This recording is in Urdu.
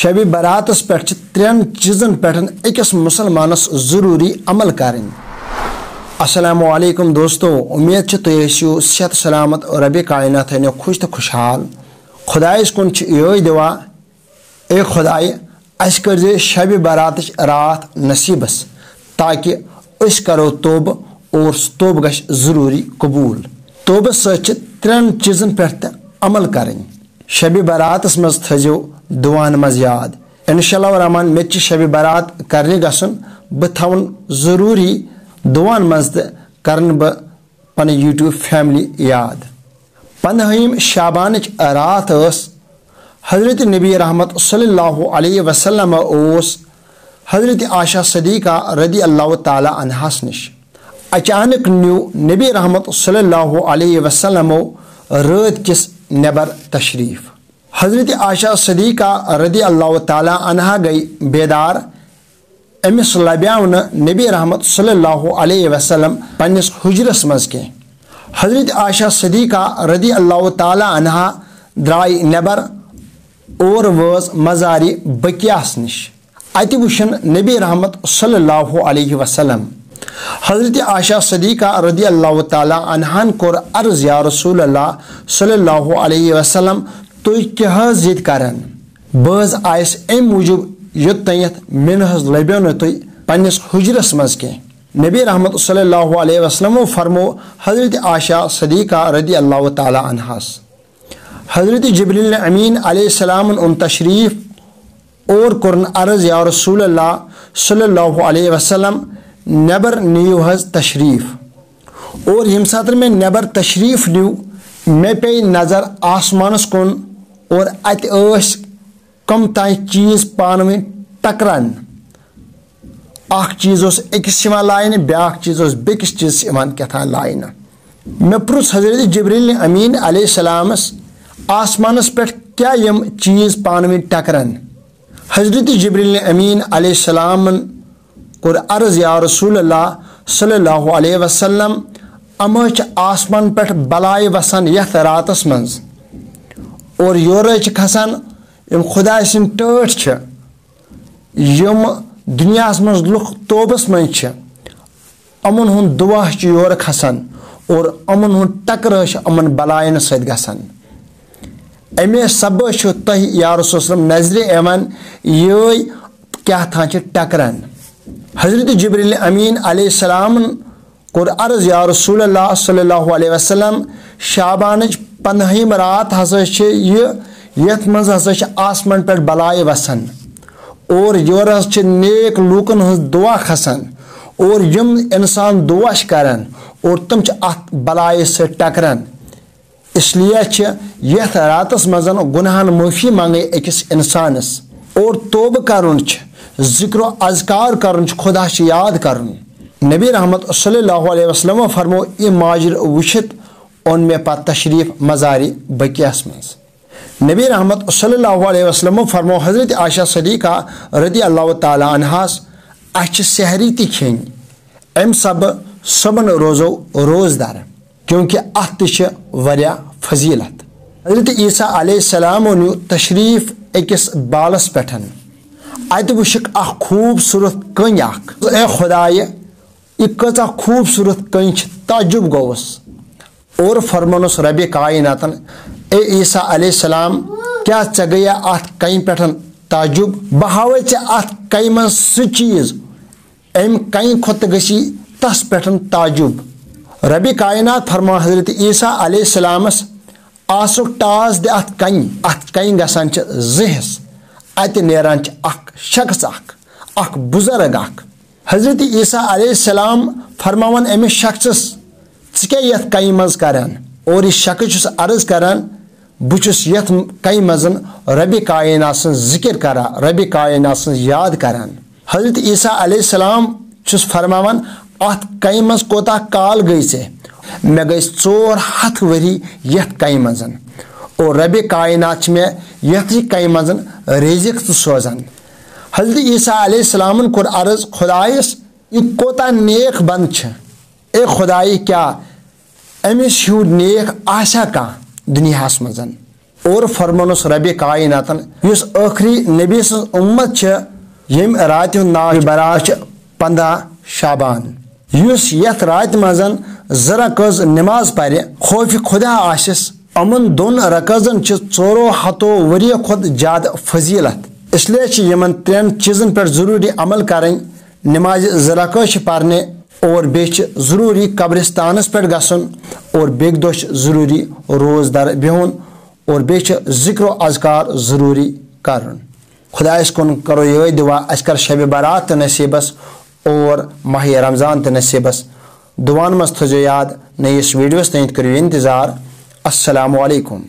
شب براتس پہ ترین چیزن پہ أکس مسلمانس ضروری عمل کریں۔ السلام علیکم دوستو، امید تھی ٲسِو صحت سلامت اور رب کائنات تھٲینو خوش تو خوشحال۔ خدایس کن یہ دعا، اے خدائے اس کر شب براتچ رات نصیبس تاکہ اس کرو توبہ اور توبہ گژھِ ضروری قبول۔ توبہ سۭتۍ چھِ ترین چیزن پہ عمل کریں۔ شب براتس مز تھزو دعان مز یاد۔ انشاءاللہ الرحمن مے شب برات کرنے گژھن، بہ تھاون ضروری دعان مز تہ کرن بہ پن یوٹیوب فیملی یاد۔ 15 شعبانچ رات اس حضرت نبی رحمت صلی اللہ علیہ وسلم اوس حضرت عائشہ صدیقہ رضی اللہ تعالی عنہاس نش۔ اچانک نیو نبی رحمت صلی اللہ علیہ وسلم رات کس نبر تشریف۔ حضرت عائشہ صدیقہ رضی اللہ تعالی عنہا گئی بیدار۔ امس لبیاو نبی رحمت صلی اللہ علیہ وسلم پنس حجرس مز کی۔ حضرت عائشہ صدیقہ رضی اللہ تعالی عنہا درائی نبر اور وز مزاری بقیاس نش۔ ات وشن نبی رحمت صلی اللہ علیہ وسلم۔ حضرت عائشہ صدیقہ رضی اللہ تعالی عنہن کور عرض، یا رسول اللہ صلی اللہ علیہ وسلم تُہۍ کیٛاہ حظ ییٚتہِ کران؟ بہٕ حظ آیس امہِ موٗجوٗب یوٚتانٮ۪تھ مےٚ نہ حظ لبیو نہٕ تُہۍ پننس حجرس منٛز کینٛہہ۔ نبی رحمت صلی اللہ علیہ وسلمو فرمو حضرت عائشہ صدیقہ رضی اللہ تعالی عنہاس۔ حضرت جبریل امین علیہ السلام اون تشریف اور کورن عرض، یا رسول اللہ صلی اللہ علیہ وسلم نبر نیو حظ تشریف۔ اور یم سات میں نبر تشریف نیو مے پے نظر آسمانس کن اور ات ٲسۍ کم تانۍ چیز پانوٕنۍ ٹکران۔ اکھ چیز اوس أکِس یِوان لاینہٕ، بیاکھ چیز اوس بیٚکِس چیزس یِوان کیٛاتھام لاینہٕ۔ مےٚ پرُژھ حضرت جبریل امین علیہ السلامس آسمانس پٮ۪ٹھ کیٛاہ یِم چیز پانوٕنۍ ٹکران؟ حضرت جبریل امین علیہ السلامن کوٚر عرض، یا رسول اللہ صلی اللہ علیہ وسلم ام حظ چھِ آسمان پٮ۪ٹھ بلایہِ وسان یتھ راتس منٛز، اور یورٕ چھِ کھسان یم خداے سٕنٛدۍ ٹٲٹھۍ چھِ، یم دُنیاہس منٛز لُکھ توبس منٛز چھِ، یِمن ہُنٛد دُعا چھُ یورٕ کھسان اور یِمن ہُنٛد ٹکرٕ چھُ یِمن بلاین سۭتۍ گژھان۔ امے سبہٕ چھُ تۄہہِ یا رسول صلی نظرِ یِوان یہے کیٛاتھام چھِ ٹکران۔ حضرت جبریل امین علیہ السلامن کوٚر عرض، یا رسول اللہ صلی اللہ علیہ وسلم شعبانٕچ 15 رات ہسا چھِ یہِ یتھ منٛز ہسا چھِ آسمان پٮ۪ٹھ بلایہِ وسان اور یورٕ حظ چھِ نیک لوٗکن ہٕنٛز دعا کھسان اور یم انسان دعا چھِ کران اور تِم چھِ اتھ بلایہِ سۭتۍ ٹکران۔ اس لیے چھِ یتھ راتس منٛز گناہن معٲفی منگٕنۍ أکِس انسانس اور توبہٕ کرُن چھُ، ذکر و اذکار کرُن چھُ، خدا چھُ یاد کرُن۔ نبی رحمت صلی اللہ علیہ وسلم فرمو یہ ماجر وچھت اون مے پتہ تشریف مزارِ بقیاس منٛز۔ نبی رحمت صلی اللہ علیہ وسلم فرمو حضرت عائشہ صدیقہ رضی اللہ تعالی عنہاس اَسہِ چھِ سحری تہِ کھیٚنۍ، امہِ سبہٕ صبحن روزو روزدار کیونکہ اتھ تہِ چھِ واریاہ فضیلت۔ حضرت عیسیٰ علیہ السلام نیو تشریف أکِس بالس پٮ۪ٹھ، اتہِ وٕچھکھ اکھ خوٗبصوٗرت کٔنۍ اکھ۔ اے خدایہِ یہ کۭژاہ خوٗبصوٗرت کٔنۍ چھِ، تعجب گوٚوُس اور فرمونس ربِ کائناتن، اے عیسیٰ علیہ السلام کیا ژےٚ گٔیا اتھ کنہِ پٮ۪ٹھ تعجب؟ بہٕ ہاوے ژےٚ اتھ کنہِ منٛز سُہ چیٖز امہِ کنہِ کھۄتہٕ گژھی تس پٮ۪ٹھ تعجب۔ ربِ کائنات فرمو حضرت عیسیٰ علیہ السلامس، آسُک ٹاس دِ اتھ کنہِ گژھان چھِ 2 حصہٕ، اتہِ نیران چھِ اکھ شخص اکھ بُزرگ اکھ۔ حضرت عیسیٰ علیہ السلام فرماون امس شخصس، ژٕ کیٛاہ یتھ کنہِ منٛز کران؟ اور یہ شخص چھُس عرض کران، بہٕ چھُس یتھ کنہِ منٛز ربِ کائنات سٕنٛز ذکر کران، ربِ کائنات سٕنٛز یاد کران۔ حضرت عیسیٰ علیہ السلام چھُس فرماون اتھ کنہِ منٛز کوتاہ کال گٔے ژےٚ؟ مےٚ گٔے 400 ؤری یتھ کنہِ منٛز اور ربِ کائنات چھِ مےٚ یتھ کنہِ منٛز رزق تہِ سوزان۔ حضرت عیسیٰ علیہ السلامن کوٚر عرض خدایس، یہ کوتاہ نیک بند چھِ، اے خدائی کیا امس ہیوٗ نیک آسیا کانٛہہ دُنیاہس منٛز؟ اور فرمانس رب کائناتن یس آخری نبی سن امت یم رات ناو برات 15 شعبان یس یت رات مزن زٕ رکٲژ نماز پرِ خوف خدا آسس امن دون رکٲژن 400 ؤریو کھۄتہٕ زیادٕ فضیلت اس لیے یمن 3 چیزن پہ ضروری عمل کریں نماز 2 رکٲژ پرنے اور بیٚیہِ ضروری قبرستانس پہ گژھُن اور بیٚکہِ دۄہ ضروری روزدار بہن اور بیٚیہِ ذکر و اذکار ضروری کرن خدایس کن کرو یہ دعا اس کر شب برات نصیبس اور ماہ رمضان نصیبس دعان مز تھو یاد نئیس ویڈیوس تین کرو انتظار السلام علیکم.